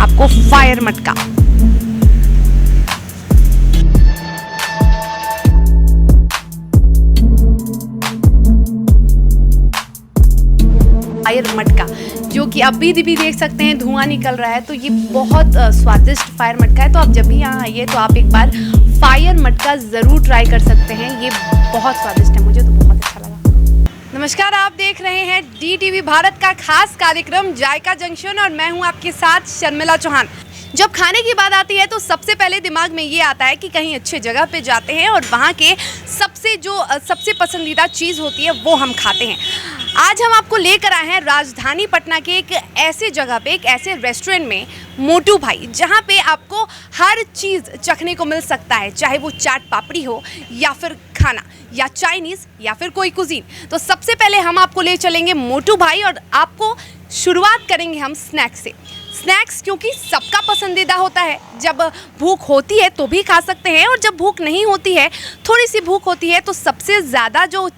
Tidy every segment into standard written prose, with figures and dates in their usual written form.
आपको फायर मटका। फायर मटका जो कि अभी भी देख सकते हैं धुआं निकल रहा है, तो ये बहुत स्वादिष्ट फायर मटका है। तो आप जब भी यहाँ आइए तो आप एक बार फायर मटका ज़रूर ट्राई कर सकते हैं, ये बहुत स्वादिष्ट है, मुझे तो बहुत अच्छा लगा। नमस्कार, आप देख रहे हैं DTV भारत का खास कार्यक्रम जायका जंक्शन और मैं हूँ आपके साथ शर्मिला चौहान। जब खाने की बात आती है तो सबसे पहले दिमाग में ये आता है कि कहीं अच्छे जगह पे जाते हैं और वहाँ के सबसे पसंदीदा चीज़ होती है वो हम खाते हैं। आज हम आपको लेकर आए हैं राजधानी पटना के एक ऐसे जगह पे, एक ऐसे रेस्टोरेंट में, मोटू भाई, जहाँ पे आपको हर चीज़ चखने को मिल सकता है, चाहे वो चाट पापड़ी हो या फिर खाना या चाइनीज़ या फिर कोई कुजीन। तो सबसे पहले हम आपको ले चलेंगे मोटू भाई और आपको शुरुआत करेंगे हम स्नैक्स से। स्नैक्स क्योंकि सबका पसंदीदा होता है, जब भूख होती है तो भी खा सकते हैं और जब भूख नहीं होती है, थोड़ी सी भूख होती है, तो सबसे ज़्यादा जो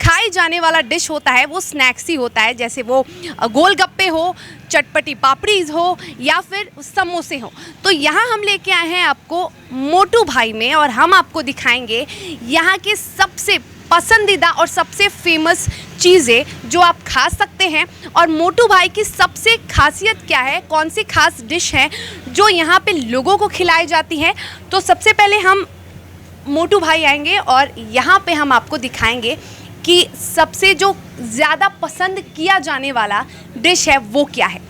खाए जाने वाला डिश होता है वो स्नैक्स ही होता है। जैसे वो गोलगप्पे हो, चटपटी पापड़ीज़ हो या फिर समोसे हो। तो यहाँ हम लेके आए हैं आपको मोटू भाई में और हम आपको दिखाएंगे यहाँ के सबसे पसंदीदा और सबसे फेमस चीज़ें जो आप खा सकते हैं और मोटू भाई की सबसे खासियत क्या है, कौन सी खास डिश है जो यहाँ पे लोगों को खिलाई जाती है। तो सबसे पहले हम मोटू भाई आएंगे और यहाँ पे हम आपको दिखाएंगे कि सबसे जो ज़्यादा पसंद किया जाने वाला डिश है वो क्या है।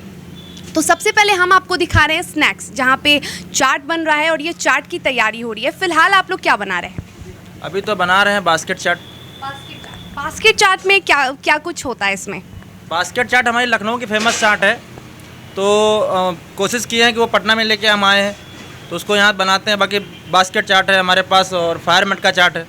तो सबसे पहले हम आपको दिखा रहे हैं स्नैक्स, जहाँ पे चाट बन रहा है और ये चाट की तैयारी हो रही है। फ़िलहाल आप लोग क्या बना रहे हैं? अभी तो बना रहे हैं बास्केट चाट। बास्केट चाट में क्या क्या कुछ होता है इसमें? बास्केट चाट हमारी लखनऊ की फेमस चाट है, तो कोशिश की है कि वो पटना में लेके हम आए हैं तो उसको यहाँ बनाते हैं। बाकी बास्केट चाट है हमारे पास और फायर मटका चाट है।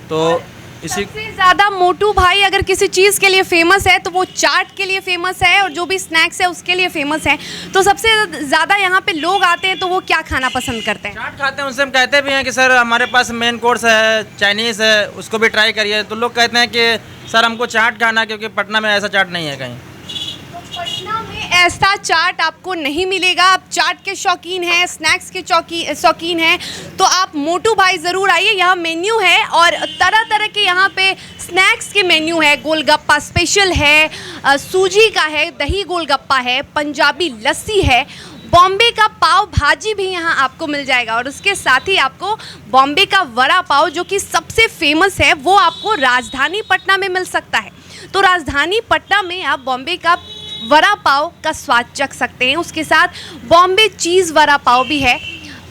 तो इसी सबसे ज़्यादा मोटू भाई अगर किसी चीज़ के लिए फेमस है तो वो चाट के लिए फेमस है और जो भी स्नैक्स है उसके लिए फेमस है। तो सबसे ज़्यादा यहाँ पे लोग आते हैं तो वो क्या खाना पसंद करते हैं? चाट खाते हैं। उनसे हम कहते भी हैं कि सर हमारे पास मेन कोर्स है, चाइनीज़ है, उसको भी ट्राई करिए। तो लोग कहते हैं कि सर हमको चाट खाना, क्योंकि पटना में ऐसा चाट नहीं है कहीं। पटना में ऐसा चाट आपको नहीं मिलेगा। आप चाट के शौकीन हैं, स्नैक्स के शौकीन हैं तो आप मोटू भाई ज़रूर आइए। यहाँ मेन्यू है और तरह तरह के यहाँ पे स्नैक्स के मेन्यू है। गोलगप्पा स्पेशल है, सूजी का है, दही गोलगप्पा है, पंजाबी लस्सी है, बॉम्बे का पाव भाजी भी यहाँ आपको मिल जाएगा और उसके साथ ही आपको बॉम्बे का वड़ा पाव जो कि सबसे फेमस है वो आपको राजधानी पटना में मिल सकता है। तो राजधानी पटना में आप बॉम्बे का वड़ा पाव का स्वाद चख सकते हैं। उसके साथ बॉम्बे चीज़ वड़ा पाव भी है,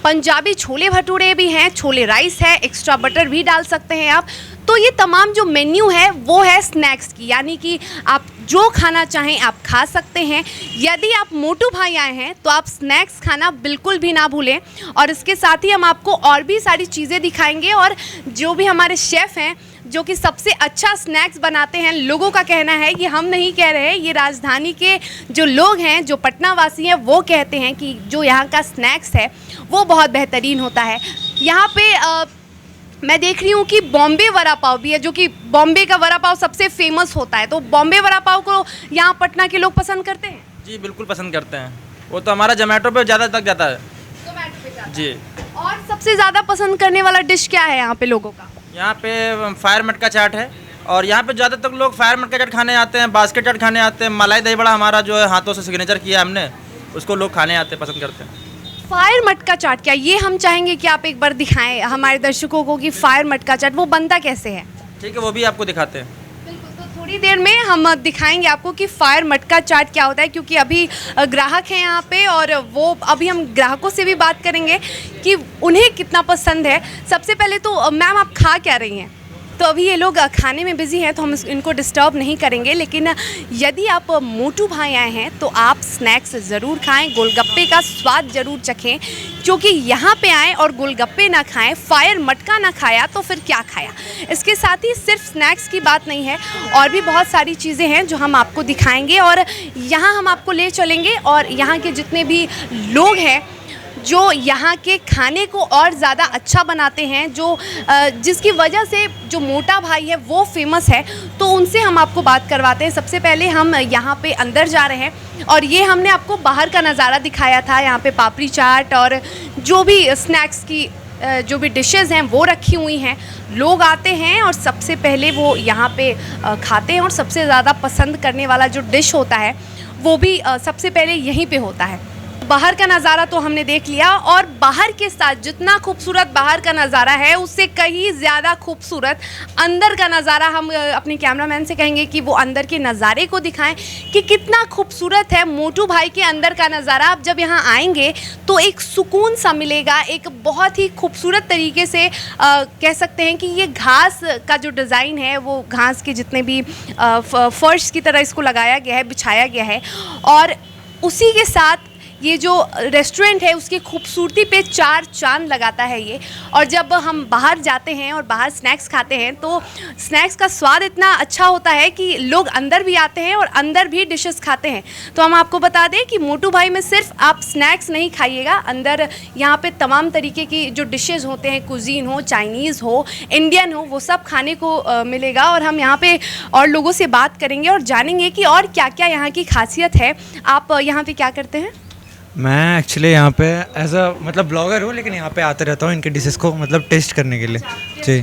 पंजाबी छोले भटूरे भी हैं, छोले राइस है, एक्स्ट्रा बटर भी डाल सकते हैं आप। तो ये तमाम जो मेन्यू है वो है स्नैक्स की, यानी कि आप जो खाना चाहें आप खा सकते हैं। यदि आप मोटू भाई आए हैं तो आप स्नैक्स खाना बिल्कुल भी ना भूलें और इसके साथ ही हम आपको और भी सारी चीज़ें दिखाएंगे और जो भी हमारे शेफ़ हैं जो कि सबसे अच्छा स्नैक्स बनाते हैं, लोगों का कहना है, ये हम नहीं कह रहे हैं, ये राजधानी के जो लोग हैं, जो पटना वासी हैं, वो कहते हैं कि जो यहाँ का स्नैक्स है वो बहुत बेहतरीन होता है। यहाँ पे मैं देख रही हूँ कि बॉम्बे वड़ा पाव भी है, जो कि बॉम्बे का वड़ा पाव सबसे फेमस होता है। तो बॉम्बे वड़ा पाव को यहाँ पटना के लोग पसंद करते हैं? जी बिल्कुल पसंद करते हैं। वो तो हमारा जोमेटो पे ज़्यादा तक जाता है। जोमेटो पे जाता है जी। और सबसे ज़्यादा पसंद करने वाला डिश क्या है यहाँ पे लोगों का? यहाँ पे फायर मटका चाट है और यहाँ पे ज़्यादातर लोग फायर मटका चाट खाने आते हैं, बास्केट चाट खाने आते हैं। मलाई दही बड़ा हमारा जो है हाथों से सिग्नेचर किया हमने, उसको लोग खाने आते हैं, पसंद करते हैं। फायर मटका चाट क्या, ये हम चाहेंगे कि आप एक बार दिखाएं हमारे दर्शकों को कि फायर मटका चाट वो बनता कैसे है। ठीक है, वो भी आपको दिखाते हैं। बिल्कुल, तो थोड़ी देर में हम दिखाएंगे आपको कि फायर मटका चाट क्या होता है, क्योंकि अभी ग्राहक हैं यहाँ पे और वो अभी हम ग्राहकों से भी बात करेंगे कि उन्हें कितना पसंद है। सबसे पहले तो मैम आप खा क्या रही हैं? तो अभी ये लोग खाने में बिज़ी हैं तो हम इनको डिस्टर्ब नहीं करेंगे, लेकिन यदि आप मोटू भाई आए हैं तो आप स्नैक्स ज़रूर खाएं, गोलगप्पे का स्वाद ज़रूर चखें, क्योंकि यहाँ पे आएँ और गोलगप्पे ना खाएं, फायर मटका ना खाया तो फिर क्या खाया। इसके साथ ही सिर्फ स्नैक्स की बात नहीं है, और भी बहुत सारी चीज़ें हैं जो हम आपको दिखाएंगे और यहाँ हम आपको ले चलेंगे और यहाँ के जितने भी लोग हैं जो यहाँ के खाने को और ज़्यादा अच्छा बनाते हैं, जो जिसकी वजह से जो मोटा भाई है वो फेमस है, तो उनसे हम आपको बात करवाते हैं। सबसे पहले हम यहाँ पे अंदर जा रहे हैं और ये हमने आपको बाहर का नज़ारा दिखाया था। यहाँ पे पापड़ी चाट और जो भी स्नैक्स की जो भी डिशेस हैं वो रखी हुई हैं। लोग आते हैं और सबसे पहले वो यहाँ पे खाते हैं और सबसे ज़्यादा पसंद करने वाला जो डिश होता है वो भी सबसे पहले यहीं पे होता है। बाहर का नज़ारा तो हमने देख लिया, और बाहर के साथ जितना खूबसूरत बाहर का नज़ारा है उससे कहीं ज़्यादा खूबसूरत अंदर का नज़ारा हम अपने कैमरामैन से कहेंगे कि वो अंदर के नज़ारे को दिखाएं कि कितना खूबसूरत है मोटू भाई के अंदर का नज़ारा। आप जब यहाँ आएंगे तो एक सुकून सा मिलेगा, एक बहुत ही खूबसूरत तरीके से कह सकते हैं कि ये घास का जो डिज़ाइन है वो घास के जितने भी फर्श की तरह इसको लगाया गया है, बिछाया गया है, और उसी के साथ ये जो रेस्टोरेंट है उसकी खूबसूरती पे चार चांद लगाता है ये। और जब हम बाहर जाते हैं और बाहर स्नैक्स खाते हैं तो स्नैक्स का स्वाद इतना अच्छा होता है कि लोग अंदर भी आते हैं और अंदर भी डिशेस खाते हैं। तो हम आपको बता दें कि मोटू भाई में सिर्फ आप स्नैक्स नहीं खाइएगा, अंदर यहाँ पे तमाम तरीके की जो डिशेस होते हैं, कुजीन हो, चाइनीज़ हो, इंडियन हो, वो सब खाने को मिलेगा। और हम यहाँ पे और लोगों से बात करेंगे और जानेंगे कि और क्या क्या यहाँ की खासियत है। आप यहाँ पे क्या करते हैं? मैं एक्चुअली यहाँ पे एज अ मतलब ब्लॉगर हूँ, लेकिन यहाँ पे आते रहता हूँ इनके डिशेस को मतलब टेस्ट करने के लिए जी।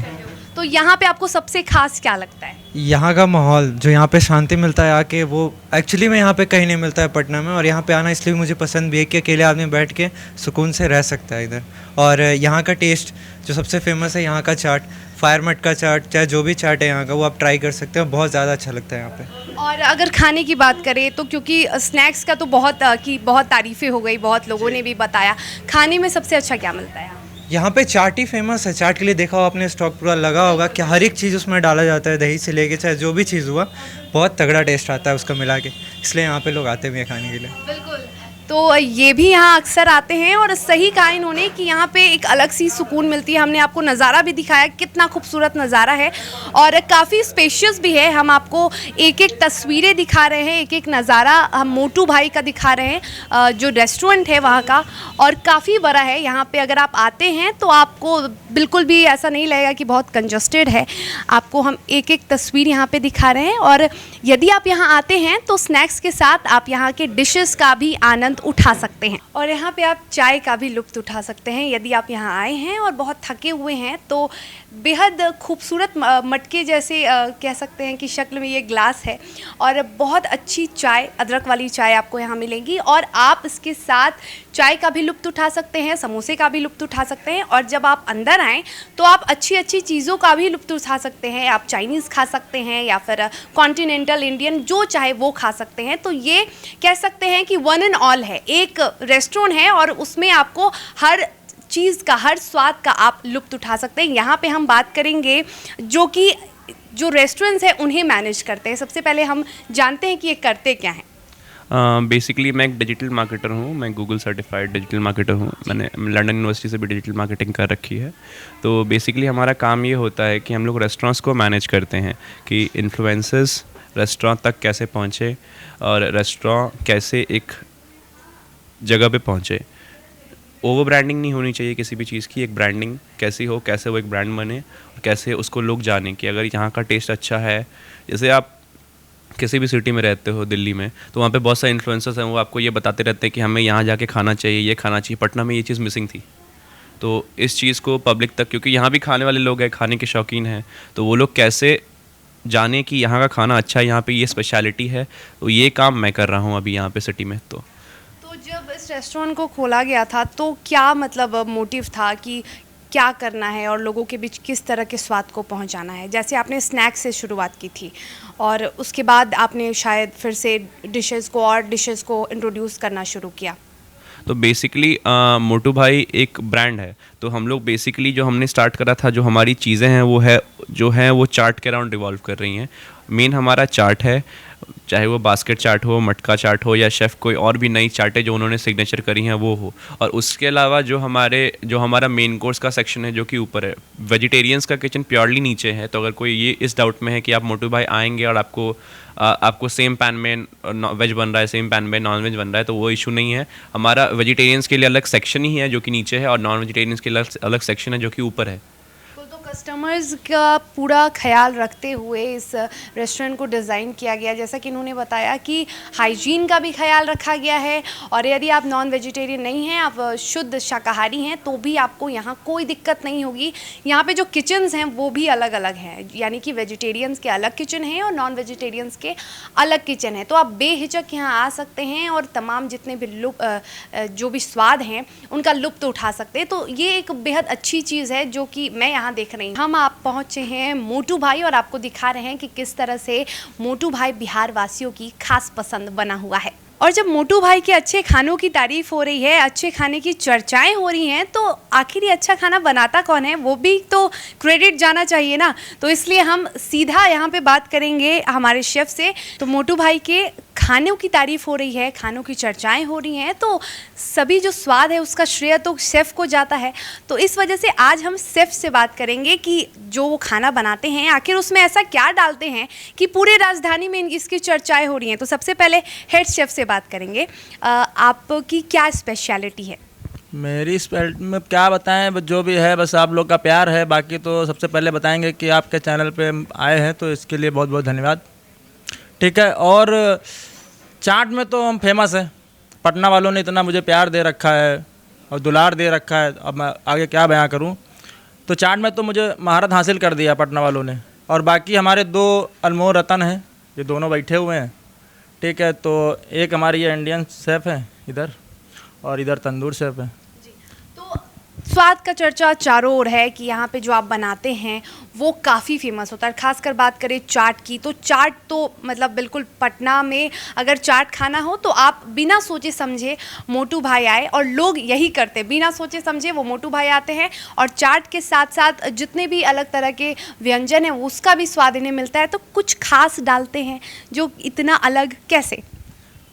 तो यहाँ पे आपको सबसे खास क्या लगता है? यहाँ का माहौल, जो यहाँ पे शांति मिलता है आके, वो एक्चुअली में यहाँ पे कहीं नहीं मिलता है पटना में। और यहाँ पे आना इसलिए मुझे पसंद भी है कि अकेले आदमी बैठ के सुकून से रह सकता है इधर। और यहाँ का टेस्ट जो सबसे फेमस है, यहाँ का चाट, फायर मटका चाट, चाहे जो भी चाट है यहाँ का, वो आप ट्राई कर सकते हो, बहुत ज़्यादा अच्छा लगता है यहाँ पे। और अगर खाने की बात करें तो क्योंकि स्नैक्स का तो बहुत तारीफ़ें हो गई, बहुत लोगों ने भी बताया, खाने में सबसे अच्छा क्या मिलता है? यहाँ पे चाट ही फेमस है। चाट के लिए देखा हो आपने, स्टॉक पूरा लगा होगा कि हर एक चीज़ उसमें डाला जाता है, दही से लेके चाहे जो भी चीज़ हुआ, बहुत तगड़ा टेस्ट आता है उसका मिला के, इसलिए यहाँ पे लोग आते भी हैं खाने के लिए। बिल्कुल, तो ये भी यहाँ अक्सर आते हैं और सही कहा इन्होंने कि यहाँ पे एक अलग सी सुकून मिलती है। हमने आपको नज़ारा भी दिखाया, कितना खूबसूरत नज़ारा है और काफ़ी स्पेशियस भी है। हम आपको एक एक तस्वीरें दिखा रहे हैं, एक एक नज़ारा हम मोटू भाई का दिखा रहे हैं, जो रेस्टोरेंट है वहाँ का, और काफ़ी बड़ा है। यहाँ पे अगर आप आते हैं तो आपको बिल्कुल भी ऐसा नहीं लगेगा कि बहुत कंजस्टेड है। आपको हम एक एक तस्वीर यहाँ पे दिखा रहे हैं, और यदि आप यहाँ आते हैं तो स्नैक्स के साथ आप यहाँ के डिशेस का भी आनंद उठा सकते हैं, और यहाँ पे आप चाय का भी लुत्फ़ उठा सकते हैं। यदि आप यहाँ आए हैं और बहुत थके हुए हैं तो बेहद खूबसूरत मटके जैसे कह सकते हैं कि शक्ल में ये ग्लास है, और बहुत अच्छी चाय, अदरक वाली चाय आपको यहाँ मिलेगी, और आप इसके साथ चाय का भी लुत्फ़ उठा सकते हैं, समोसे का भी लुत्फ़ उठा सकते हैं। और जब आप अंदर आएँ तो आप अच्छी अच्छी चीज़ों का भी लुत्फ़ उठा सकते हैं। आप चाइनीज़ खा सकते हैं या फिर कॉन्टिनेंटल इंडियन, जो चाहे वो खा सकते हैं। तो ये कह सकते हैं कि वन एंड ऑल है, एक रेस्टोरेंट है और उसमें आपको हर चीज़ का, हर स्वाद का आप लुत्फ़ उठा सकते हैं। यहाँ पे हम बात करेंगे जो कि जो रेस्टोरेंट्स हैं उन्हें मैनेज करते हैं। सबसे पहले हम जानते हैं कि ये करते क्या हैं। बेसिकली मैं एक डिजिटल मार्केटर हूँ, मैं गूगल सर्टिफाइड डिजिटल मार्केटर हूँ। मैंने लंदन यूनिवर्सिटी से भी डिजिटल मार्केटिंग कर रखी है। तो बेसिकली हमारा काम ये होता है कि हम लोग रेस्टोरेंट्स को मैनेज करते हैं कि इन्फ्लुएंसर्स रेस्टोरेंट तक कैसे पहुँचे और रेस्टोरेंट कैसे एक जगह पे पहुँचे। ओवर ब्रांडिंग नहीं होनी चाहिए किसी भी चीज़ की, एक ब्रांडिंग कैसी हो, कैसे वो एक ब्रांड बने और कैसे उसको लोग जाने कि अगर यहाँ का टेस्ट अच्छा है। जैसे आप किसी भी सिटी में रहते हो, दिल्ली में, तो वहाँ पे बहुत सारे इन्फ्लुएंसर्स हैं, वो आपको ये बताते रहते हैं कि हमें यहाँ जाके खाना चाहिए, ये खाना चाहिए। पटना में ये चीज़ मिसिंग थी, तो इस चीज़ को पब्लिक तक, क्योंकि यहाँ भी खाने वाले लोग हैं, खाने के शौकीन हैं, तो वो लोग कैसे जाने कि यहाँ का खाना अच्छा है, यहाँ पे ये स्पेशलिटी है। तो ये काम मैं कर रहा हूँ अभी यहाँ पे सिटी में। तो जब इस रेस्टोरेंट को खोला गया था तो क्या मतलब मोटिव था कि क्या करना है और लोगों के बीच किस तरह के स्वाद को पहुंचाना है? जैसे आपने स्नैक्स से शुरुआत की थी और उसके बाद आपने शायद फिर से डिशेस को इंट्रोड्यूस करना शुरू किया। तो बेसिकली मोटू भाई एक ब्रांड है, तो हम लोग बेसिकली जो हमने स्टार्ट करा था, जो हमारी चीज़ें हैं वो है जो हैं वो चाट के अराउंड रिवॉल्व कर रही हैं। मेन हमारा चाट है, चाहे वो बास्केट चाट हो, मटका चाट हो, या शेफ़ कोई और भी नई चाटें जो उन्होंने सिग्नेचर करी हैं वो हो। और उसके अलावा जो हमारा मेन कोर्स का सेक्शन है जो कि ऊपर है, वेजिटेरियंस का किचन प्योरली नीचे है। तो अगर कोई ये इस डाउट में है कि आप मोटू भाई आएंगे और आपको सेम पैन में वेज बन रहा है, सेम पैन में नॉन वेज बन रहा है, तो वो इशू नहीं है। हमारा वेजिटेरियंस के लिए अलग सेक्शन ही है जो कि नीचे है, और नॉन वेजिटेरियंस के लिए अलग सेक्शन है जो कि ऊपर है। तो कस्टमर्स का पूरा ख्याल रखते हुए इस रेस्टोरेंट को डिज़ाइन किया गया, जैसा कि इन्होंने बताया कि हाइजीन का भी ख्याल रखा गया है, और यदि आप नॉन वेजिटेरियन नहीं हैं, आप शुद्ध शाकाहारी हैं, तो भी आपको यहाँ कोई दिक्कत नहीं होगी। यहाँ पे जो किचन्स हैं वो भी अलग अलग हैं, यानी कि वेजिटेरियंस के अलग किचन हैं और नॉन वेजिटेरियंस के अलग किचन हैं। तो आप बेहिचक यहाँ आ सकते हैं और तमाम जितने भी जो भी स्वाद हैं उनका लुत्फ़ उठा सकते हैं। तो ये एक बेहद अच्छी चीज़ है जो कि मैं यहाँ देख रही हूँ। हम आप पहुँचे हैं मोटू भाई और आपको दिखा रहे हैं कि किस तरह से मोटू भाई बिहार वासियों की खास पसंद बना हुआ है। और जब मोटू भाई के अच्छे खानों की तारीफ हो रही है, अच्छे खाने की चर्चाएं हो रही हैं, तो आखिर ये अच्छा खाना बनाता कौन है, वो भी तो क्रेडिट जाना चाहिए ना। तो इसलिए हम सीधा यहाँ पे बात करेंगे हमारे शेफ़ से। तो मोटू भाई के खानों की तारीफ हो रही है, खानों की चर्चाएं हो रही हैं, तो सभी जो स्वाद है उसका श्रेय तो शेफ़ को जाता है। तो इस वजह से आज हम शेफ़ से बात करेंगे कि जो वो खाना बनाते हैं आखिर उसमें ऐसा क्या डालते हैं कि पूरे राजधानी में इसकी चर्चाएं हो रही हैं। तो सबसे पहले हेड शेफ़ से बात करेंगे। आपकी क्या स्पेशलिटी है? मेरी में क्या बताएं, बस जो भी है बस आप लोग का प्यार है। बाकी तो सबसे पहले बताएंगे कि आपके चैनल पे आए हैं तो इसके लिए बहुत बहुत धन्यवाद। ठीक है, और चाट में तो हम फेमस हैं। पटना वालों ने इतना मुझे प्यार दे रखा है और दुलार दे रखा है, अब मैं आगे क्या बयां करूं। तो चाट में तो मुझे महारत हासिल कर दिया पटना वालों ने। और बाकी हमारे दो अनमोल रतन हैं, ये दोनों बैठे हुए हैं। ठीक है, तो एक हमारी ये इंडियन शेफ़ है इधर, और इधर तंदूर शेफ़ है। स्वाद का चर्चा चारों ओर है कि यहाँ पे जो आप बनाते हैं वो काफ़ी फेमस होता है। खासकर बात करें चाट की, तो चाट तो मतलब बिल्कुल पटना में अगर चाट खाना हो तो आप बिना सोचे समझे मोटू भाई आए, और लोग यही करते हैं, बिना सोचे समझे वो मोटू भाई आते हैं और चाट के साथ साथ जितने भी अलग तरह के व्यंजन हैं उसका भी स्वाद इन्हें मिलता है। तो कुछ खास डालते हैं जो इतना अलग कैसे?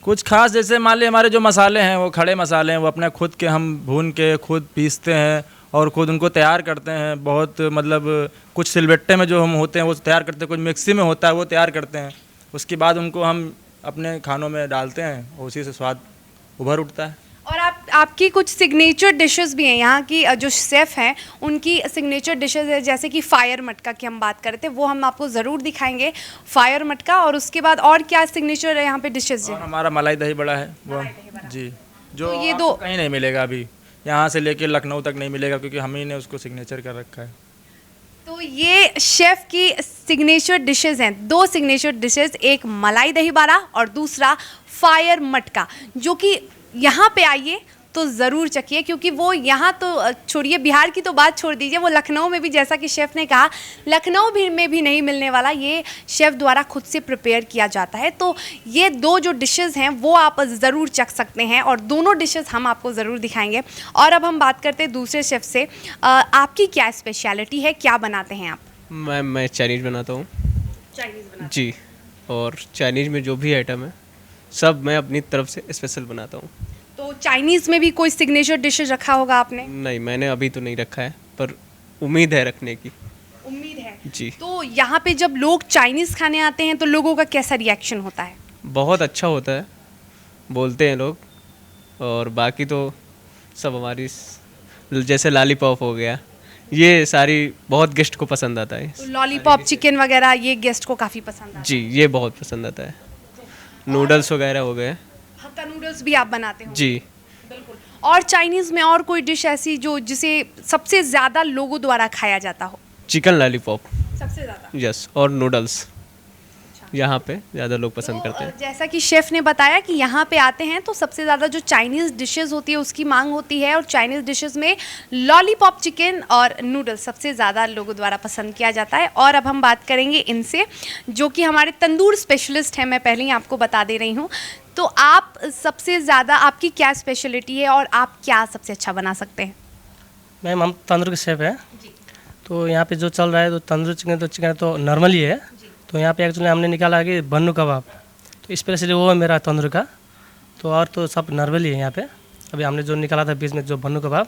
कुछ खास जैसे मान लीजिए हमारे जो मसाले हैं वो खड़े मसाले हैं, वो अपने खुद के हम भून के खुद पीसते हैं और खुद उनको तैयार करते हैं। बहुत मतलब कुछ सिलबट्टे में जो हम होते हैं वो तैयार करते हैं, कुछ मिक्सी में होता है वो तैयार करते हैं। उसके बाद उनको हम अपने खानों में डालते हैं और उसी से स्वाद उभर उठता है। और आपकी कुछ सिग्नेचर डिशेस भी हैं यहाँ की, जो शेफ़ हैं उनकी सिग्नेचर डिशेस है, जैसे कि फायर मटका की हम बात कर रहे थे, वो हम आपको ज़रूर दिखाएंगे, फायर मटका। और उसके बाद और क्या सिग्नेचर है यहाँ पे डिशेस? और हमारा मलाई दही बड़ा है वो जी, जो तो ये आपको दो कहीं नहीं मिलेगा अभी, यहाँ से लेके लखनऊ तक नहीं मिलेगा, क्योंकि हम ही ने उसको सिग्नेचर कर रखा है। तो ये शेफ़ की सिग्नेचर डिशेस हैं, दो सिग्नेचर डिशेस, एक मलाई दही बड़ा और दूसरा फायर मटका, जो कि यहाँ पे आइए तो ज़रूर चखिए, क्योंकि वो यहाँ तो छोड़िए, बिहार की तो बात छोड़ दीजिए, वो लखनऊ में भी, जैसा कि शेफ़ ने कहा, लखनऊ में भी नहीं मिलने वाला, ये शेफ़ द्वारा खुद से प्रिपेयर किया जाता है। तो ये दो जो डिशेस हैं वो आप ज़रूर चख सकते हैं और दोनों डिशेस हम आपको ज़रूर दिखाएंगे। और अब हम बात करते हैं दूसरे शेफ़ से। आपकी क्या स्पेशलिटी है, क्या बनाते हैं आप? मैं चाइनीज़ बनाता हूँ। चाइनीज़ बनाते जी, और चाइनीज़ में जो भी आइटम है सब मैं अपनी तरफ से स्पेशल बनाता हूँ। तो चाइनीज़ में भी कोई सिग्नेचर डिशेज रखा होगा आपने? नहीं, मैंने अभी तो नहीं रखा है, पर उम्मीद है रखने की। उम्मीद है जी। तो यहाँ पे जब लोग चाइनीज़ खाने आते हैं तो लोगों का कैसा रिएक्शन होता है? बहुत अच्छा होता है, बोलते हैं लोग। और बाकी तो सब हमारी जैसे लॉलीपॉप हो गया, ये सारी बहुत गेस्ट को पसंद आता है। तो लॉलीपॉप, चिकन वगैरह ये गेस्ट को काफ़ी पसंद आता है। जी, ये बहुत पसंद आता है। नूडल्स वगैरह हो गए। हक्का नूडल्स भी आप बनाते हो? जी। बिल्कुल। और चाइनीज़ में और कोई डिश ऐसी जो जिसे सबसे ज़्यादा लोगों द्वारा खाया जाता हो? Chicken lollipop. सबसे ज़्यादा? यस, और नूडल्स यहाँ पे ज़्यादा लोग पसंद करते हैं। जैसा कि शेफ़ ने बताया कि यहाँ पे आते हैं तो सबसे ज़्यादा जो चाइनीज़ डिशेस होती है उसकी मांग होती है, और चाइनीज़ डिशेस में लॉलीपॉप, चिकन और नूडल्स सबसे ज़्यादा लोगों द्वारा पसंद किया जाता है। और अब हम बात करेंगे इनसे, जो कि हमारे तंदूर स्पेशलिस्ट हैं, मैं पहले ही आपको बता दे रही हूँ। तो आप सबसे ज़्यादा, आपकी क्या स्पेशलिटी है और आप क्या सबसे अच्छा बना सकते हैं? मैम हम तंदूर के शेफ़ हैं, तो तो यहाँ पे जो चल रहा है तो तंदूरी चिकन तो नॉर्मल ही है। तो यहाँ पे एक्चुअली हमने निकाला कि बन्नू कबाब, तो स्पेशली वो है मेरा तंदूरी का। तो और तो सब नॉर्मल ही है यहाँ पे। अभी हमने जो निकाला था बीच में जो बन्नू कबाब,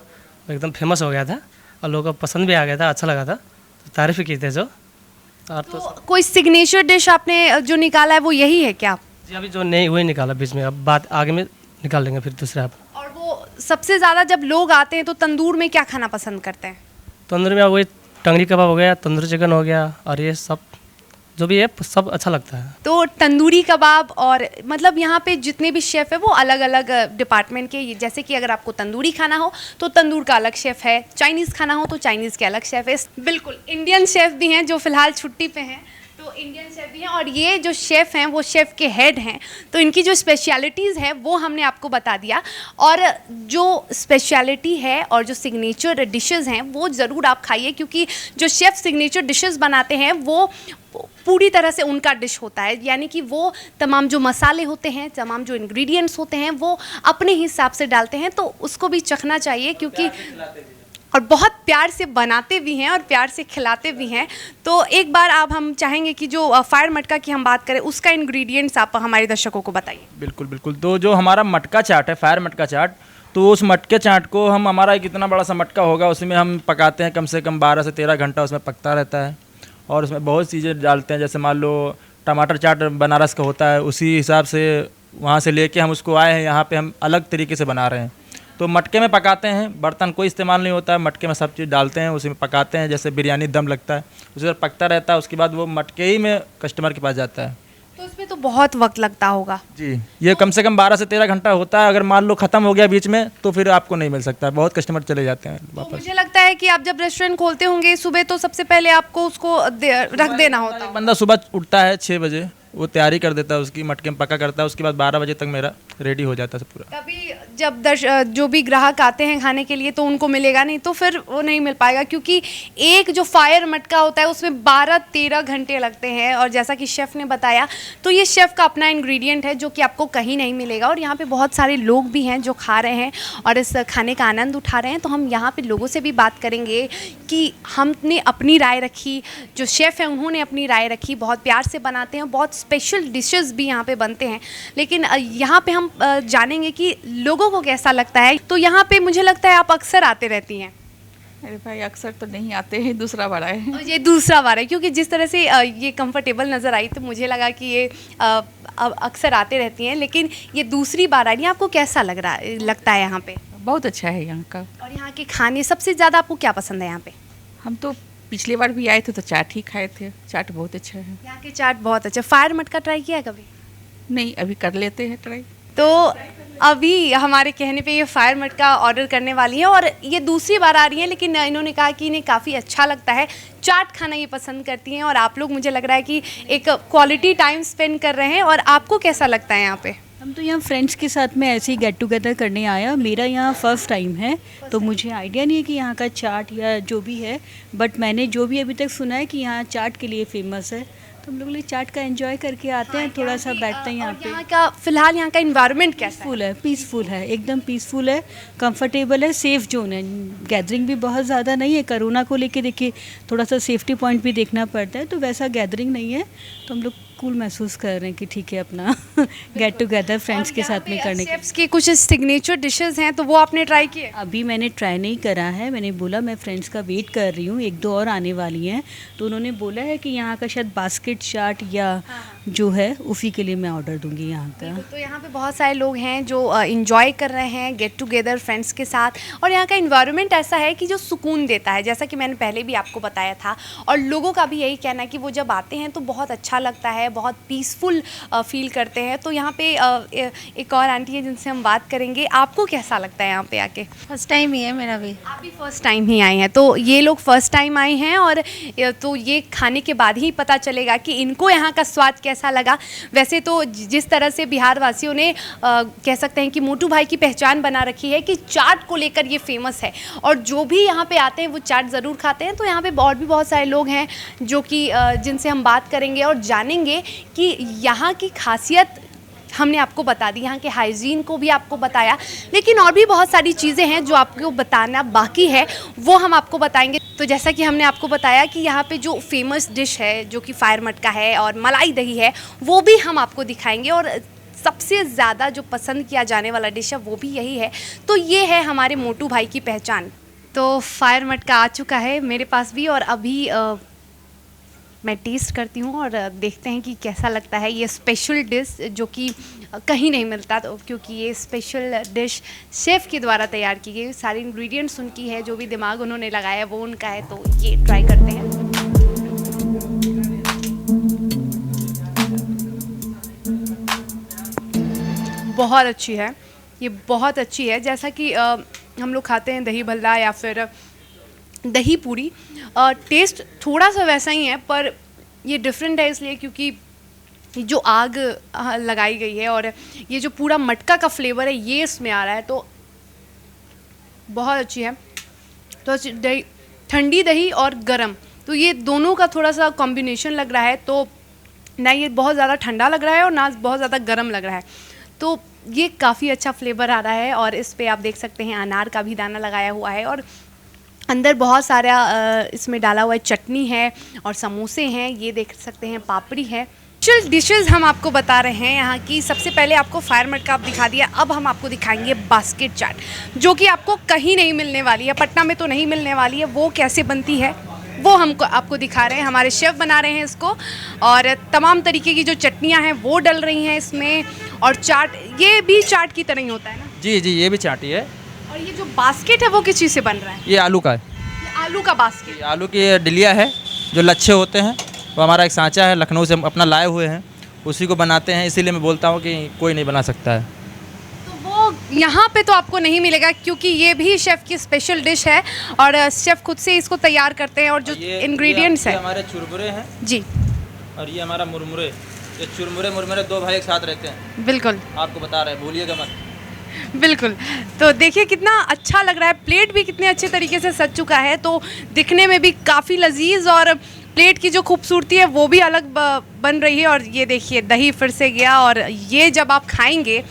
वो एकदम फेमस हो गया था और लोगों को पसंद भी आ गया था, अच्छा लगा था, तो तारीफ़ की थे जो। और तो कोई सिग्नेचर डिश आपने जो निकाला है वो यही है क्या? जी अभी जो नहीं वही निकाला बीच में, अब बात आगे में निकाल लेंगे फिर दूसरा। आप और वो सबसे ज़्यादा जब लोग आते हैं तो तंदूर में क्या खाना पसंद करते हैं? तंदूरी में वही टंगड़ी कबाब हो गया, तंदूरी चिकन हो गया, और ये सब जो भी है सब अच्छा लगता है। तो तंदूरी कबाब और मतलब यहाँ पे जितने भी शेफ़ है वो अलग अलग डिपार्टमेंट के, जैसे कि अगर आपको तंदूरी खाना हो तो तंदूर का अलग शेफ़ है, चाइनीज़ खाना हो तो चाइनीज़ के अलग शेफ़ है, बिल्कुल इंडियन शेफ़ भी हैं जो फ़िलहाल छुट्टी पे हैं, तो इंडियन शेफ़ भी हैं। और ये जो शेफ़ हैं वो शेफ़ के हेड हैं, तो इनकी जो स्पेशलिटीज़ है वो हमने आपको बता दिया। और जो स्पेशलिटी है और जो सिग्नेचर डिशेज़ हैं वो ज़रूर आप खाइए, क्योंकि जो शेफ़ सिग्नेचर डिशेज़ बनाते हैं वो पूरी तरह से उनका डिश होता है, यानी कि वो तमाम जो मसाले होते हैं, तमाम जो इंग्रेडिएंट्स होते हैं वो अपने हिसाब से डालते हैं, तो उसको भी चखना चाहिए, क्योंकि और बहुत प्यार से बनाते भी हैं और प्यार से खिलाते भी हैं। तो एक बार आप हम चाहेंगे कि जो फायर मटका की हम बात करें उसका इंग्रेडिएंट्स आप हमारे दर्शकों को बताइए। बिल्कुल बिल्कुल। तो जो हमारा मटका चाट है, फायर मटका चाट, तो उस मटके चाट को हम, हमारा एक इतना बड़ा सा मटका होगा, उसमें हम पकाते हैं कम से कम 12 से 13 घंटा उसमें पकता रहता है। और उसमें बहुत चीज़ें डालते हैं, जैसे मान लो टमाटर चाट बनारस का होता है, उसी हिसाब से वहाँ से लेके हम उसको आए हैं, यहाँ पे हम अलग तरीके से बना रहे हैं। तो मटके में पकाते हैं, बर्तन कोई इस्तेमाल नहीं होता है, मटके में सब चीज़ डालते हैं, उसी में पकाते हैं, जैसे बिरयानी दम लगता है उसी पर पकता रहता है, उसके बाद वो मटके ही में कस्टमर के पास जाता है। तो इसमें तो बहुत वक्त लगता होगा। जी, ये कम से कम 12 से 13 घंटा होता है। अगर मान लो ख़त्म हो गया बीच में तो फिर आपको नहीं मिल सकता है, बहुत कस्टमर चले जाते हैं तो वापस। मुझे लगता है कि आप जब रेस्टोरेंट खोलते होंगे सुबह, तो सबसे पहले आपको उसको रख देना होता है। बंदा सुबह उठता है 6 बजे, वो तैयारी कर देता है उसकी, मटके में पका करता है, उसके बाद 12 बजे तक मेरा रेडी हो जाता है पूरा। कभी जब जो भी ग्राहक आते हैं खाने के लिए तो उनको मिलेगा नहीं, तो फिर वो नहीं मिल पाएगा, क्योंकि एक जो फायर मटका होता है उसमें 12-13 घंटे लगते हैं। और जैसा कि शेफ़ ने बताया, तो ये शेफ़ का अपना इंग्रेडिएंट है जो कि आपको कहीं नहीं मिलेगा। और यहाँ पे बहुत सारे लोग भी हैं जो खा रहे हैं और इस खाने का आनंद उठा रहे हैं। तो हम यहाँ पे लोगों से भी बात करेंगे कि हमने अपनी राय रखी, जो शेफ़ है उन्होंने अपनी राय रखी, बहुत प्यार से बनाते हैं, बहुत स्पेशल डिशेस भी यहाँ पे बनते हैं। लेकिन यहाँ पे हम जानेंगे कि लोगों को कैसा लगता है। तो यहाँ पे मुझे लगता है आप अक्सर आते रहती हैं। अरे भाई अक्सर तो नहीं आते हैं, दूसरा बार आए हैं। और ये दूसरा बार है, क्योंकि जिस तरह से ये कंफर्टेबल नज़र आई तो मुझे लगा कि ये अक्सर आते रहती हैं, लेकिन ये दूसरी बार आई है। आपको कैसा लगता है यहाँ पे? बहुत अच्छा है यहाँ का। और यहाँ के खाने सबसे ज़्यादा आपको क्या पसंद है यहाँ पे? हम तो पिछली बार भी आए थे तो चाट ही खाए थे, चाट बहुत अच्छा है यहाँ के चाट बहुत अच्छा। फायर मटका ट्राई किया है कभी? नहीं, अभी कर लेते हैं ट्राई। तो अभी हमारे कहने पे ये फायर मटका ऑर्डर करने वाली है और ये दूसरी बार आ रही है, लेकिन इन्होंने कहा कि इन्हें काफ़ी अच्छा लगता है, चाट खाना ये पसंद करती हैं। और आप लोग, मुझे लग रहा है कि एक क्वालिटी टाइम स्पेंड कर रहे हैं। और आपको कैसा लगता है यहाँ पे? हम तो यहाँ फ्रेंड्स के साथ में ऐसे ही गेट टुगेदर करने आया। मेरा यहाँ फर्स्ट टाइम है, तो मुझे आइडिया नहीं है कि यहाँ का चाट या जो भी है, बट मैंने जो भी अभी तक सुना है कि यहाँ चाट के लिए फेमस है, तो हम लोग चाट का एंजॉय करके आते हैं, थोड़ा सा बैठते हैं यहाँ पे। यहाँ का फिलहाल यहाँ का इन्वायरमेंट कैसा है? पीसफुल है, एकदम पीसफुल है, कंफर्टेबल है, सेफ जोन है। गैदरिंग भी बहुत ज़्यादा नहीं है। कोरोना को लेके देखिए थोड़ा सा सेफ्टी पॉइंट भी देखना पड़ता है, तो वैसा गैदरिंग नहीं है, तो हम लोग कूल महसूस कर रहे हैं कि ठीक है अपना गेट टुगेदर फ्रेंड्स के साथ में करने के। शेफ्स की कुछ सिग्नेचर डिशेस हैं, तो वो आपने ट्राई किए? अभी मैंने ट्राई नहीं करा है, मैंने बोला मैं फ्रेंड्स का वेट कर रही हूँ, 1-2 और आने वाली हैं, तो उन्होंने बोला है कि यहाँ का शायद बास्केट चाट या जो है उसी के लिए मैं ऑर्डर दूंगी यहाँ का। तो यहाँ पे बहुत सारे लोग हैं जो इंजॉय कर रहे हैं गेट टुगेदर फ्रेंड्स के साथ। और यहाँ का इन्वायरमेंट ऐसा है कि जो सुकून देता है, जैसा कि मैंने पहले भी आपको बताया था। और लोगों का भी यही कहना है कि वो जब आते हैं तो बहुत अच्छा लगता है, बहुत पीसफुल फील करते हैं। तो यहाँ पे एक और आंटी है जिनसे हम बात करेंगे। आपको कैसा लगता है यहाँ पे आके? फर्स्ट टाइम ही है मेरा भी। आप भी फर्स्ट टाइम ही आए हैं, तो ये लोग फर्स्ट टाइम आए हैं और तो ये खाने के बाद ही पता चलेगा कि इनको यहाँ का स्वाद कैसा लगा। वैसे तो जिस तरह से बिहार वासियों ने कह सकते हैं कि मोटू भाई की पहचान बना रखी है कि चाट को लेकर ये फेमस है, और जो भी यहाँ पे आते हैं वो चाट ज़रूर खाते हैं। तो यहाँ पे और भी बहुत सारे लोग हैं जो कि जिनसे हम बात करेंगे और जानेंगे कि यहाँ की खासियत हमने आपको बता दी, यहाँ के हाइजीन को भी आपको बताया, लेकिन और भी बहुत सारी चीज़ें हैं जो आपको बताना बाकी है, वो हम आपको बताएंगे। तो जैसा कि हमने आपको बताया कि यहाँ पे जो फेमस डिश है जो कि फायर मटका है और मलाई दही है, वो भी हम आपको दिखाएंगे, और सबसे ज़्यादा जो पसंद किया जाने वाला डिश है वो भी यही है। तो ये है हमारे मोटू भाई की पहचान। तो फायर मटका आ चुका है मेरे पास भी, और अभी मैं टेस्ट करती हूँ और देखते हैं कि कैसा लगता है ये स्पेशल डिश जो कि कहीं नहीं मिलता। तो क्योंकि ये स्पेशल डिश शेफ़ के द्वारा तैयार की गई, सारे इंग्रेडिएंट्स उनकी है, जो भी दिमाग उन्होंने लगाया वो उनका है। तो ये ट्राई करते हैं। बहुत अच्छी है, ये बहुत अच्छी है। जैसा कि हम लोग खाते हैं दही भल्ला या फिर दही पूरी, टेस्ट थोड़ा सा वैसा ही है, पर ये डिफरेंट है इसलिए क्योंकि जो आग लगाई गई है और ये जो पूरा मटका का फ्लेवर है ये इसमें आ रहा है। तो बहुत अच्छी है। तो दही, ठंडी दही और गरम, तो ये दोनों का थोड़ा सा कॉम्बिनेशन लग रहा है। तो ना ये बहुत ज़्यादा ठंडा लग रहा है और ना बहुत ज़्यादा गरम लग रहा है, तो ये काफ़ी अच्छा फ्लेवर आ रहा है। और इस पे आप देख सकते हैं अनार का भी दाना लगाया हुआ है, और अंदर बहुत सारा इसमें डाला हुआ है, चटनी है और समोसे हैं, ये देख सकते हैं, पापड़ी है। स्पेशल डिशेस हम आपको बता रहे हैं यहाँ की। सबसे पहले आपको फायर मटका आप दिखा दिया, अब हम आपको दिखाएंगे बास्केट चाट, जो कि आपको कहीं नहीं मिलने वाली है, पटना में तो नहीं मिलने वाली है। वो कैसे बनती है वो हमको आपको दिखा रहे हैं, हमारे शेफ़ बना रहे हैं इसको, और तमाम तरीके की जो चटनियाँ हैं वो डल रही हैं इसमें, और चाट, ये भी चाट की तरह ही होता है ना? जी जी, ये भी चाटी है। और ये जो बास्केट है वो किस चीज़ से बन रहा है? ये आलू का है। ये आलू का बास्केट। ये आलू की डलिया है, जो लच्छे होते हैं, वो हमारा एक सांचा है, लखनऊ से अपना लाए हुए हैं, उसी को बनाते हैं। इसीलिए मैं बोलता हूँ कि कोई नहीं बना सकता है। तो वो यहाँ पे तो आपको नहीं मिलेगा, क्योंकि ये भी शेफ़ की स्पेशल डिश है और शेफ़ खुद से इसको तैयार करते हैं। और जो इंग्रेडिएंट्स है, हमारे चुरमुरे हैं जी, और ये हमारा मुरमुरे। ये चुरमुरे मुरमुरे दो भाई एक साथ रहते हैं। बिल्कुल आपको बता रहे हैं, भूलिएगा मत। बिल्कुल। तो देखिए कितना अच्छा लग रहा है, प्लेट भी कितने अच्छे तरीके से सज चुका है, तो दिखने में भी काफ़ी लजीज, और प्लेट की जो खूबसूरती है वो भी अलग बन रही है। और ये देखिए दही फिर से गया, और ये जब आप खाएंगे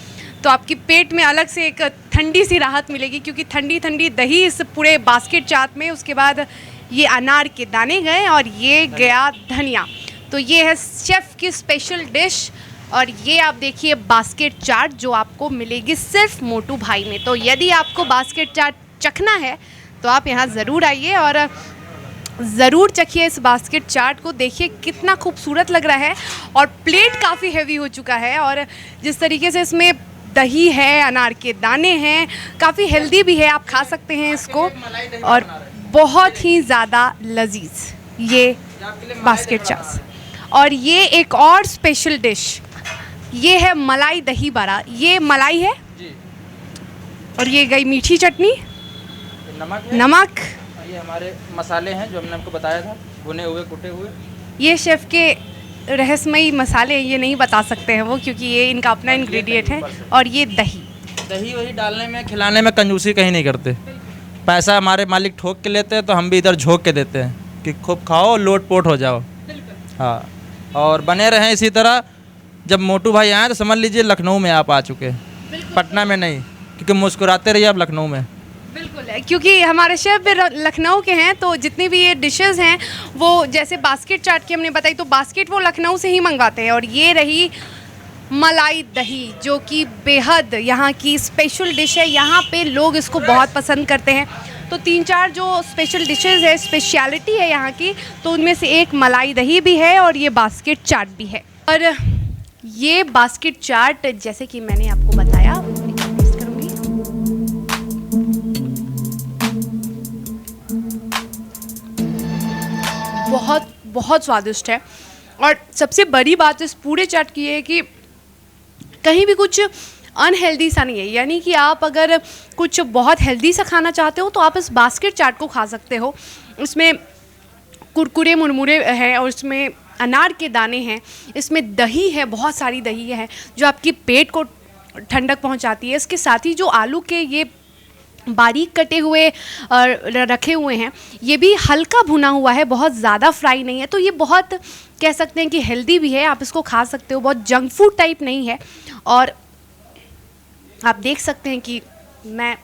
तो आपकी पेट में अलग से एक ठंडी सी राहत मिलेगी, क्योंकि ठंडी ठंडी दही इस पूरे बास्केट चाट में। उसके बाद ये अनार के दाने गए और ये गया धनिया। तो ये है शेफ़ की स्पेशल डिश, और ये आप देखिए बास्केट चाट जो आपको मिलेगी सिर्फ मोटू भाई में। तो यदि आपको बास्केट चाट चखना है तो आप यहाँ ज़रूर आइए और ज़रूर चखिए इस बास्केट चाट को। देखिए कितना खूबसूरत लग रहा है, और प्लेट काफ़ी हैवी हो चुका है, और जिस तरीके से इसमें दही है, अनार के दाने हैं, काफ़ी हेल्दी भी है, आप खा सकते हैं इसको, और बहुत ही ज़्यादा लजीज ये बास्केट चाट। और ये एक और स्पेशल डिश, ये है मलाई दही बड़ा। ये मलाई है जी, और ये गई मीठी चटनी, नमक है, नमक, ये हमारे मसाले हैं जो हमने आपको बताया था, भुने हुए कुटे हुए। ये शेफ़ के रहस्यमयी मसाले, ये नहीं बता सकते हैं वो, क्योंकि ये इनका अपना इंग्रेडिएंट है। और ये दही, दही वही डालने में, खिलाने में कंजूसी कहीं नहीं करते। पैसा हमारे मालिक ठोक के लेते हैं, तो हम भी इधर झोंक के देते हैं कि खूब खाओ, लोट पोट हो जाओ। हाँ, और बने रहें इसी तरह। जब मोटू भाई आए तो समझ लीजिए लखनऊ में आप आ चुके हैं, पटना में नहीं, क्योंकि मुस्कुराते रहिए आप लखनऊ में। बिल्कुल है, क्योंकि हमारे शेफ़ भी लखनऊ के हैं, तो जितनी भी ये डिशेस हैं वो, जैसे बास्केट चाट की हमने बताई, तो बास्केट वो लखनऊ से ही मंगवाते हैं। और ये रही मलाई दही, जो कि बेहद यहाँ की स्पेशल डिश है, यहाँ पे लोग इसको बहुत पसंद करते हैं। तो 3-4 जो स्पेशल डिशेस है, स्पेशलिटी है यहाँ की, तो उनमें से एक मलाई दही भी है और ये बास्केट चाट भी है। और ये बास्केट चाट जैसे कि मैंने आपको बताया, टेस्ट करूँगी। बहुत बहुत स्वादिष्ट है, और सबसे बड़ी बात इस पूरे चाट की है कि कहीं भी कुछ अनहेल्दी सा नहीं है। यानी कि आप अगर कुछ बहुत हेल्दी सा खाना चाहते हो तो आप इस बास्केट चाट को खा सकते हो। इसमें कुरकुरे मुरमुरे हैं, और इसमें अनार के दाने हैं, इसमें दही है, बहुत सारी दही है जो आपकी पेट को ठंडक पहुंचाती है। इसके साथ ही जो आलू के ये बारीक कटे हुए रखे हुए हैं। ये भी हल्का भुना हुआ है, बहुत ज़्यादा फ्राई नहीं है। तो ये बहुत कह सकते हैं कि हेल्दी भी है, आप इसको खा सकते हो, बहुत जंक फूड टाइप नहीं है। और आप देख सकते हैं कि मैं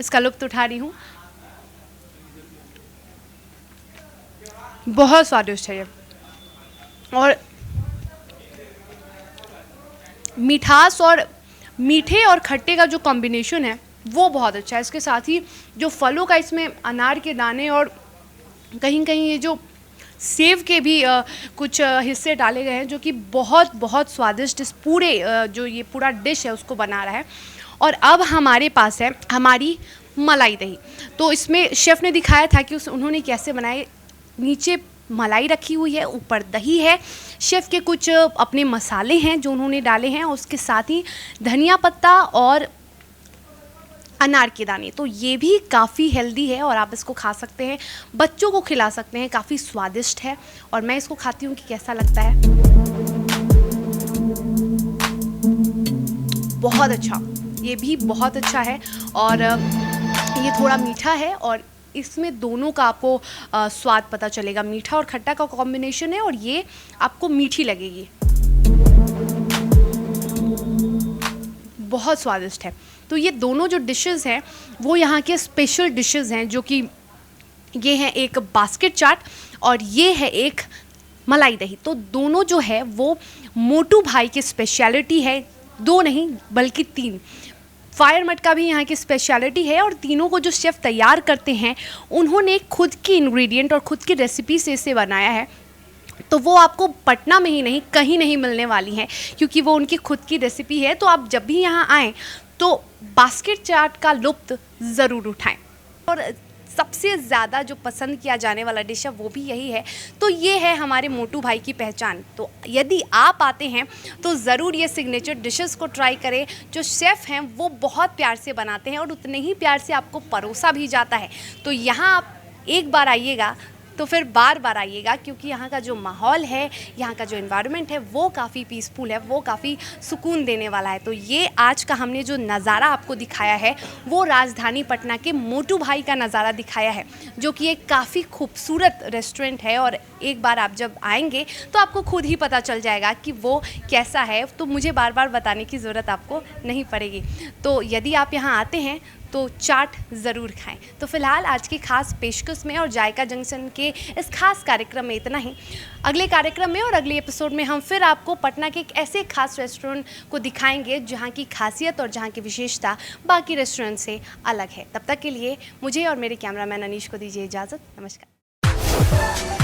इसका लुत्फ़ उठा रही हूँ। बहुत स्वादिष्ट है ये, और मिठास और मीठे और खट्टे का जो कॉम्बिनेशन है वो बहुत अच्छा है। इसके साथ ही जो फलों का इसमें अनार के दाने और कहीं कहीं ये जो सेव के भी कुछ हिस्से डाले गए हैं, जो कि बहुत बहुत स्वादिष्ट इस पूरे जो ये पूरा डिश है उसको बना रहा है। और अब हमारे पास है हमारी मलाई दही। तो इसमें शेफ़ ने दिखाया था कि उन्होंने कैसे बनाए। नीचे मलाई रखी हुई है, ऊपर दही है, शेफ़ के कुछ अपने मसाले हैं जो उन्होंने डाले हैं, उसके साथ ही धनिया पत्ता और अनार के दाने। तो ये भी काफ़ी हेल्दी है और आप इसको खा सकते हैं, बच्चों को खिला सकते हैं, काफ़ी स्वादिष्ट है। और मैं इसको खाती हूँ कि कैसा लगता है। बहुत अच्छा, ये भी बहुत अच्छा है। और ये थोड़ा मीठा है और इसमें दोनों का आपको स्वाद पता चलेगा। मीठा और खट्टा का कॉम्बिनेशन है और ये आपको मीठी लगेगी, बहुत स्वादिष्ट है। तो ये दोनों जो डिशेस हैं वो यहाँ के स्पेशल डिशेस हैं, जो कि ये हैं एक बास्केट चाट और ये है एक मलाई दही। तो दोनों जो है वो मोटू भाई की स्पेशलिटी है, 2 नहीं बल्कि 3। फायर मटका भी यहाँ की स्पेशलिटी है और तीनों को जो शेफ़ तैयार करते हैं उन्होंने खुद की इंग्रेडिएंट और खुद की रेसिपी से इसे बनाया है। तो वो आपको पटना में ही नहीं कहीं नहीं मिलने वाली हैं, क्योंकि वो उनकी खुद की रेसिपी है। तो आप जब भी यहाँ आएँ तो बास्केट चाट का लुत्फ़ ज़रूर उठाएं। और सबसे ज़्यादा जो पसंद किया जाने वाला डिश है वो भी यही है। तो ये है हमारे मोटू भाई की पहचान। तो यदि आप आते हैं तो ज़रूर ये सिग्नेचर डिशेस को ट्राई करें। जो शेफ़ हैं वो बहुत प्यार से बनाते हैं और उतने ही प्यार से आपको परोसा भी जाता है। तो यहाँ आप एक बार आइएगा तो फिर बार बार आइएगा, क्योंकि यहाँ का जो माहौल है, यहाँ का जो एनवायरनमेंट है वो काफ़ी पीसफुल है, वो काफ़ी सुकून देने वाला है। तो ये आज का हमने जो नज़ारा आपको दिखाया है वो राजधानी पटना के मोटू भाई का नज़ारा दिखाया है, जो कि एक काफ़ी खूबसूरत रेस्टोरेंट है। और एक बार आप जब आएंगे तो आपको खुद ही पता चल जाएगा कि वो कैसा है। तो मुझे बार बार बताने की ज़रूरत आपको नहीं पड़ेगी। तो यदि आप यहाँ आते हैं तो चाट ज़रूर खाएं। तो फिलहाल आज की खास पेशकश में और जायका जंक्शन के इस खास कार्यक्रम में इतना ही। अगले कार्यक्रम में और अगले एपिसोड में हम फिर आपको पटना के एक ऐसे खास रेस्टोरेंट को दिखाएंगे जहां की खासियत और जहां की विशेषता बाकी रेस्टोरेंट से अलग है। तब तक के लिए मुझे और मेरे कैमरामैन अनीश को दीजिए इजाज़त। नमस्कार।